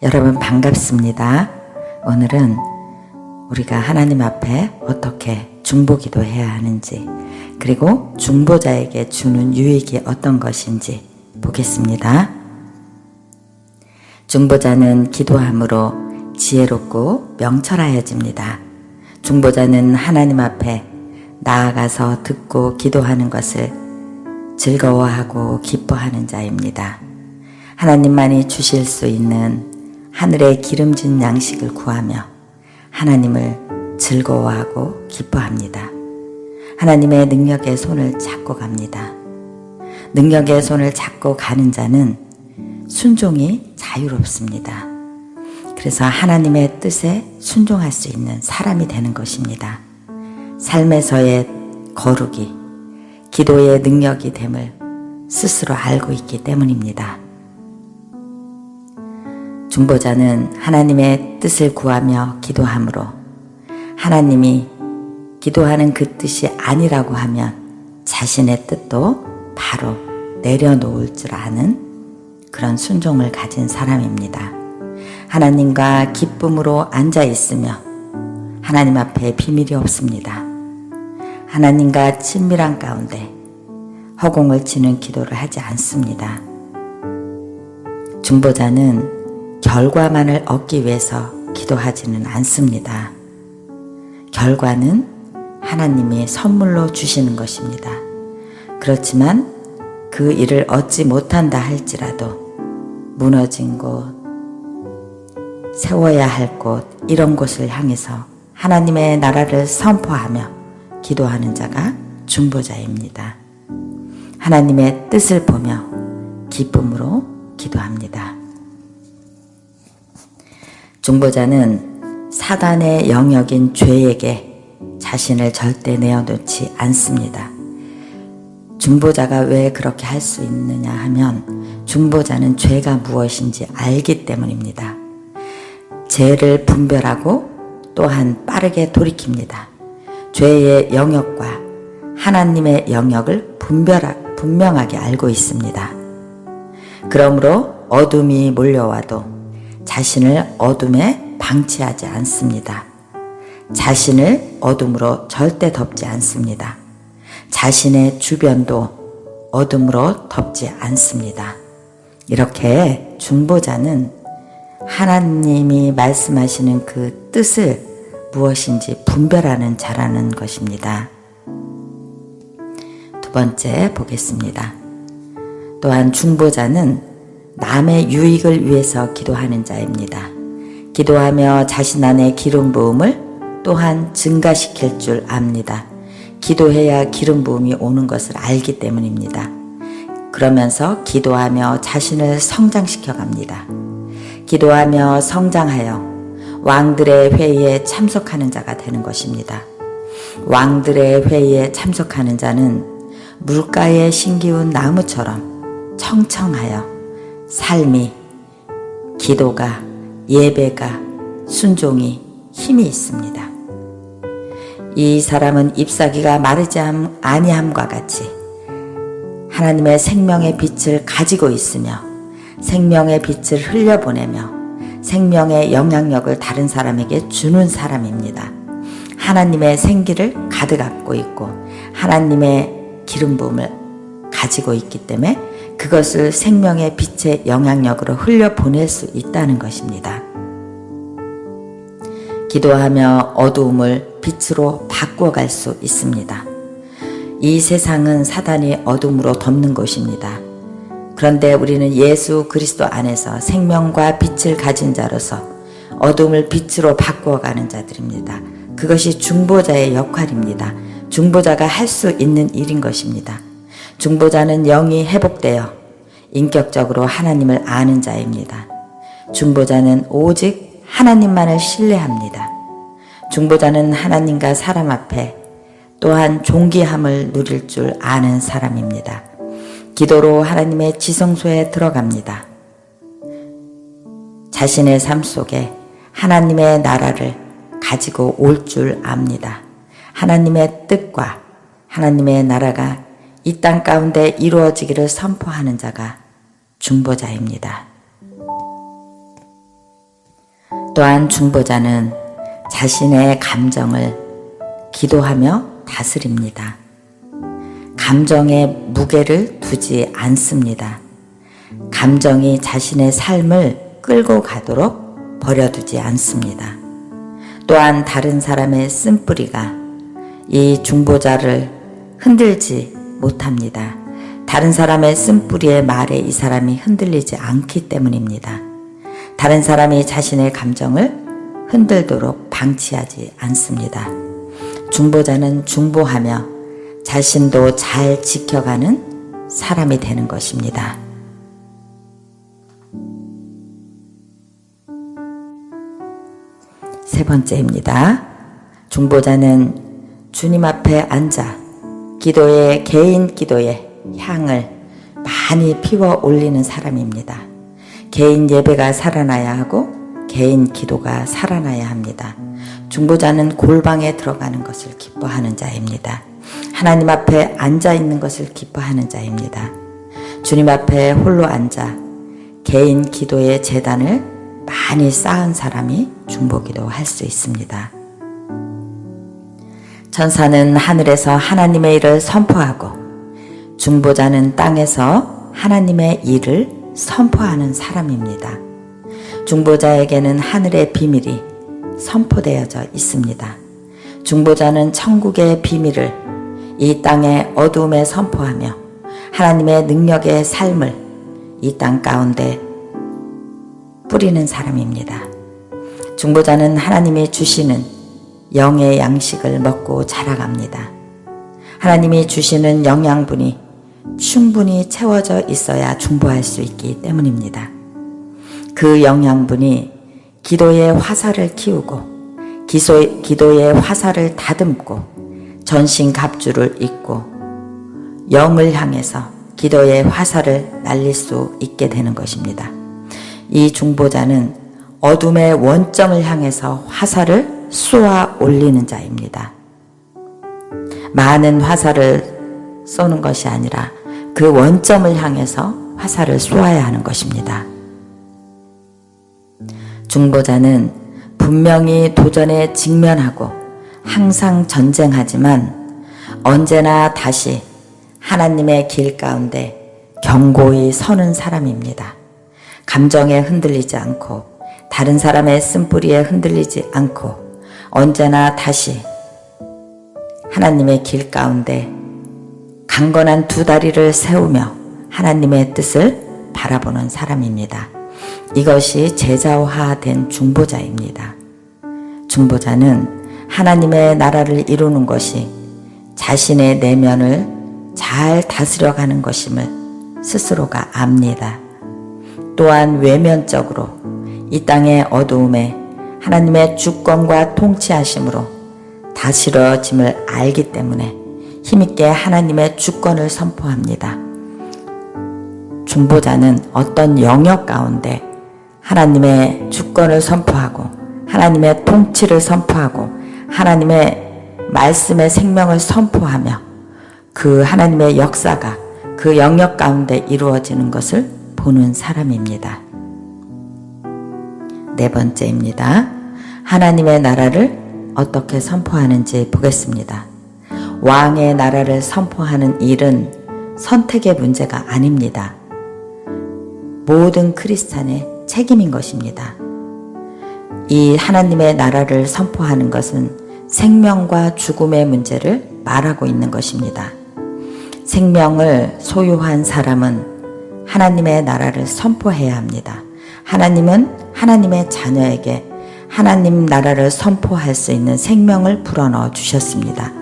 여러분 반갑습니다. 오늘은 우리가 하나님 앞에 어떻게 중보기도 해야 하는지, 그리고 중보자에게 주는 유익이 어떤 것인지 보겠습니다. 중보자는 기도함으로 지혜롭고 명철하여집니다. 중보자는 하나님 앞에 나아가서 듣고 기도하는 것을 즐거워하고 기뻐하는 자입니다. 하나님만이 주실 수 있는 하늘의 기름진 양식을 구하며 하나님을 즐거워하고 기뻐합니다. 하나님의 능력의 손을 잡고 갑니다. 능력의 손을 잡고 가는 자는 순종이 자유롭습니다. 그래서 하나님의 뜻에 순종할 수 있는 사람이 되는 것입니다. 삶에서의 거룩이 기도의 능력이 됨을 스스로 알고 있기 때문입니다. 중보자는 하나님의 뜻을 구하며 기도함으로 하나님이 기도하는 그 뜻이 아니라고 하면 자신의 뜻도 바로 내려놓을 줄 아는 그런 순종을 가진 사람입니다. 하나님과 기쁨으로 앉아 있으며 하나님 앞에 비밀이 없습니다. 하나님과 친밀한 가운데 허공을 치는 기도를 하지 않습니다. 중보자는 결과만을 얻기 위해서 기도하지는 않습니다. 결과는 하나님이 선물로 주시는 것입니다. 그렇지만 그 일을 얻지 못한다 할지라도 무너진 곳, 세워야 할 곳, 이런 곳을 향해서 하나님의 나라를 선포하며 기도하는 자가 중보자입니다. 하나님의 뜻을 보며 기쁨으로 기도합니다. 중보자는 사단의 영역인 죄에게 자신을 절대 내어놓지 않습니다. 중보자가 왜 그렇게 할 수 있느냐 하면 중보자는 죄가 무엇인지 알기 때문입니다. 죄를 분별하고 또한 빠르게 돌이킵니다. 죄의 영역과 하나님의 영역을 분명하게 알고 있습니다. 그러므로 어둠이 몰려와도 자신을 어둠에 방치하지 않습니다. 자신을 어둠으로 절대 덮지 않습니다. 자신의 주변도 어둠으로 덮지 않습니다. 이렇게 중보자는 하나님이 말씀하시는 그 뜻을 무엇인지 분별하는 자라는 것입니다. 두 번째 보겠습니다. 또한 중보자는 남의 유익을 위해서 기도하는 자입니다. 기도하며 자신 안의 기름 부음을 또한 증가시킬 줄 압니다. 기도해야 기름 부음이 오는 것을 알기 때문입니다. 그러면서 기도하며 자신을 성장시켜 갑니다. 기도하며 성장하여 왕들의 회의에 참석하는 자가 되는 것입니다. 왕들의 회의에 참석하는 자는 물가에 심기운 나무처럼 청청하여 삶이, 기도가, 예배가, 순종이 힘이 있습니다. 이 사람은 잎사귀가 마르지 아니함과 같이 하나님의 생명의 빛을 가지고 있으며 생명의 빛을 흘려보내며 생명의 영향력을 다른 사람에게 주는 사람입니다. 하나님의 생기를 가득 갖고 있고 하나님의 기름 부음을 가지고 있기 때문에 그것을 생명의 빛의 영향력으로 흘려보낼 수 있다는 것입니다. 기도하며 어두움을 빛으로 바꿔갈 수 있습니다. 이 세상은 사단이 어둠으로 덮는 곳입니다. 그런데 우리는 예수 그리스도 안에서 생명과 빛을 가진 자로서 어둠을 빛으로 바꾸어가는 자들입니다. 그것이 중보자의 역할입니다. 중보자가 할 수 있는 일인 것입니다. 중보자는 영이 회복되어 인격적으로 하나님을 아는 자입니다. 중보자는 오직 하나님만을 신뢰합니다. 중보자는 하나님과 사람 앞에 또한 존귀함을 누릴 줄 아는 사람입니다. 기도로 하나님의 지성소에 들어갑니다. 자신의 삶 속에 하나님의 나라를 가지고 올 줄 압니다. 하나님의 뜻과 하나님의 나라가 이 땅 가운데 이루어지기를 선포하는 자가 중보자입니다. 또한 중보자는 자신의 감정을 기도하며 다스립니다. 감정에 무게를 두지 않습니다. 감정이 자신의 삶을 끌고 가도록 버려두지 않습니다. 또한 다른 사람의 쓴뿌리가 이 중보자를 흔들지 못합니다. 다른 사람의 쓴뿌리의 말에 이 사람이 흔들리지 않기 때문입니다. 다른 사람이 자신의 감정을 흔들도록 방치하지 않습니다. 중보자는 중보하며 자신도 잘 지켜가는 사람이 되는 것입니다. 세 번째입니다. 중보자는 주님 앞에 앉아 개인 기도의 향을 많이 피워 올리는 사람입니다. 개인 예배가 살아나야 하고 개인 기도가 살아나야 합니다. 중보자는 골방에 들어가는 것을 기뻐하는 자입니다. 하나님 앞에 앉아 있는 것을 기뻐하는 자입니다. 주님 앞에 홀로 앉아 개인 기도의 제단을 많이 쌓은 사람이 중보기도 할 수 있습니다. 천사는 하늘에서 하나님의 일을 선포하고 중보자는 땅에서 하나님의 일을 선포하는 사람입니다. 중보자에게는 하늘의 비밀이 선포되어져 있습니다. 중보자는 천국의 비밀을 이 땅의 어두움에 선포하며 하나님의 능력의 삶을 이 땅 가운데 뿌리는 사람입니다. 중보자는 하나님이 주시는 영의 양식을 먹고 자라갑니다. 하나님이 주시는 영양분이 충분히 채워져 있어야 중보할 수 있기 때문입니다. 그 영양분이 기도의 화살을 키우고 기도의 화살을 다듬고 전신갑주를 입고 영을 향해서 기도의 화살을 날릴 수 있게 되는 것입니다. 이 중보자는 어둠의 원점을 향해서 화살을 쏘아 올리는 자입니다. 많은 화살을 쏘는 것이 아니라 그 원점을 향해서 화살을 쏘아야 하는 것입니다. 중보자는 분명히 도전에 직면하고 항상 전쟁하지만 언제나 다시 하나님의 길 가운데 견고히 서는 사람입니다. 감정에 흔들리지 않고 다른 사람의 쓴뿌리에 흔들리지 않고 언제나 다시 하나님의 길 가운데 강건한 두 다리를 세우며 하나님의 뜻을 바라보는 사람입니다. 이것이 제자화된 중보자입니다. 중보자는 하나님의 나라를 이루는 것이 자신의 내면을 잘 다스려가는 것임을 스스로가 압니다. 또한 외면적으로 이 땅의 어두움에 하나님의 주권과 통치하심으로 다스려짐을 알기 때문에 힘있게 하나님의 주권을 선포합니다. 중보자는 어떤 영역 가운데 하나님의 주권을 선포하고 하나님의 통치를 선포하고 하나님의 말씀의 생명을 선포하며 그 하나님의 역사가 그 영역 가운데 이루어지는 것을 보는 사람입니다. 네 번째입니다. 하나님의 나라를 어떻게 선포하는지 보겠습니다. 왕의 나라를 선포하는 일은 선택의 문제가 아닙니다. 모든 크리스찬의 책임인 것입니다. 이 하나님의 나라를 선포하는 것은 생명과 죽음의 문제를 말하고 있는 것입니다. 생명을 소유한 사람은 하나님의 나라를 선포해야 합니다. 하나님은 하나님의 자녀에게 하나님 나라를 선포할 수 있는 생명을 불어넣어 주셨습니다.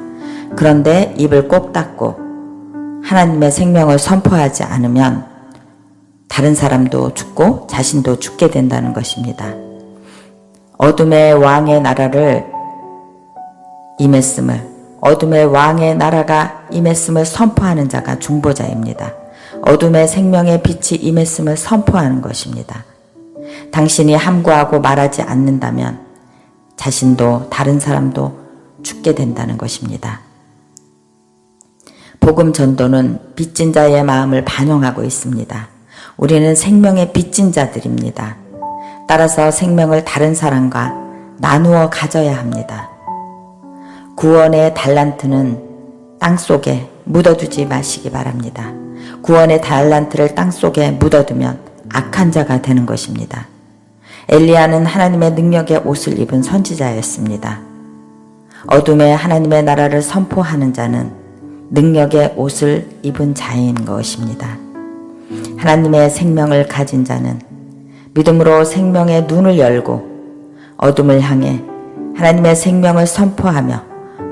그런데 입을 꼭 닫고 하나님의 생명을 선포하지 않으면 다른 사람도 죽고 자신도 죽게 된다는 것입니다. 어둠의 왕의 나라를 임했음을, 어둠의 왕의 나라가 임했음을 선포하는 자가 중보자입니다. 어둠의 생명의 빛이 임했음을 선포하는 것입니다. 당신이 함구하고 말하지 않는다면 자신도 다른 사람도 죽게 된다는 것입니다. 복음 전도는 빚진 자의 마음을 반영하고 있습니다. 우리는 생명의 빚진 자들입니다. 따라서 생명을 다른 사람과 나누어 가져야 합니다. 구원의 달란트는 땅속에 묻어두지 마시기 바랍니다. 구원의 달란트를 땅속에 묻어두면 악한 자가 되는 것입니다. 엘리야는 하나님의 능력의 옷을 입은 선지자였습니다. 어둠에 하나님의 나라를 선포하는 자는 능력의 옷을 입은 자인 것입니다. 하나님의 생명을 가진 자는 믿음으로 생명의 눈을 열고 어둠을 향해 하나님의 생명을 선포하며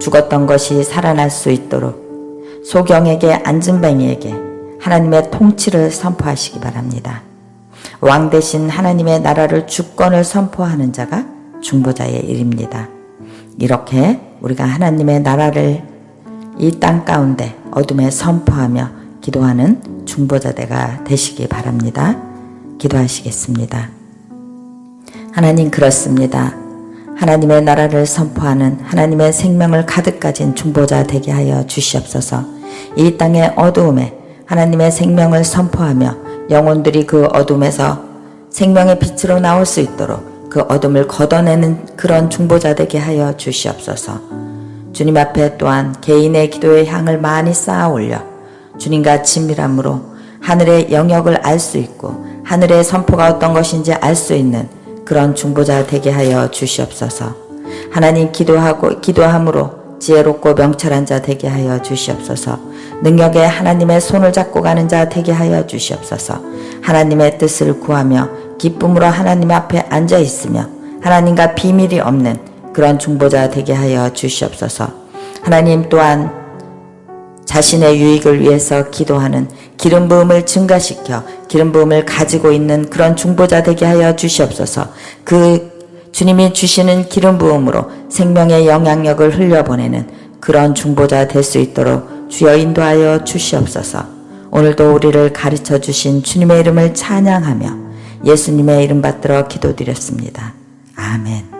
죽었던 것이 살아날 수 있도록 소경에게 앉은뱅이에게 하나님의 통치를 선포하시기 바랍니다. 왕 대신 하나님의 나라를 주권을 선포하는 자가 중보자의 일입니다. 이렇게 우리가 하나님의 나라를 이 땅 가운데 어둠에 선포하며 기도하는 중보자대가 되시기 바랍니다. 기도하시겠습니다. 하나님, 그렇습니다. 하나님의 나라를 선포하는 하나님의 생명을 가득 가진 중보자 되게 하여 주시옵소서. 이 땅의 어두움에 하나님의 생명을 선포하며 영혼들이 그 어둠에서 생명의 빛으로 나올 수 있도록 그 어둠을 걷어내는 그런 중보자 되게 하여 주시옵소서. 주님 앞에 또한 개인의 기도의 향을 많이 쌓아 올려 주님과 친밀함으로 하늘의 영역을 알 수 있고 하늘의 선포가 어떤 것인지 알 수 있는 그런 중보자 되게 하여 주시옵소서. 하나님, 기도함으로 지혜롭고 명철한 자 되게 하여 주시옵소서. 능력에 하나님의 손을 잡고 가는 자 되게 하여 주시옵소서. 하나님의 뜻을 구하며 기쁨으로 하나님 앞에 앉아 있으며 하나님과 비밀이 없는 그런 중보자 되게 하여 주시옵소서. 하나님, 또한 자신의 유익을 위해서 기도하는 기름 부음을 증가시켜 기름 부음을 가지고 있는 그런 중보자 되게 하여 주시옵소서. 그 주님이 주시는 기름 부음으로 생명의 영향력을 흘려보내는 그런 중보자 될 수 있도록 주여 인도하여 주시옵소서. 오늘도 우리를 가르쳐 주신 주님의 이름을 찬양하며 예수님의 이름 받들어 기도드렸습니다. 아멘.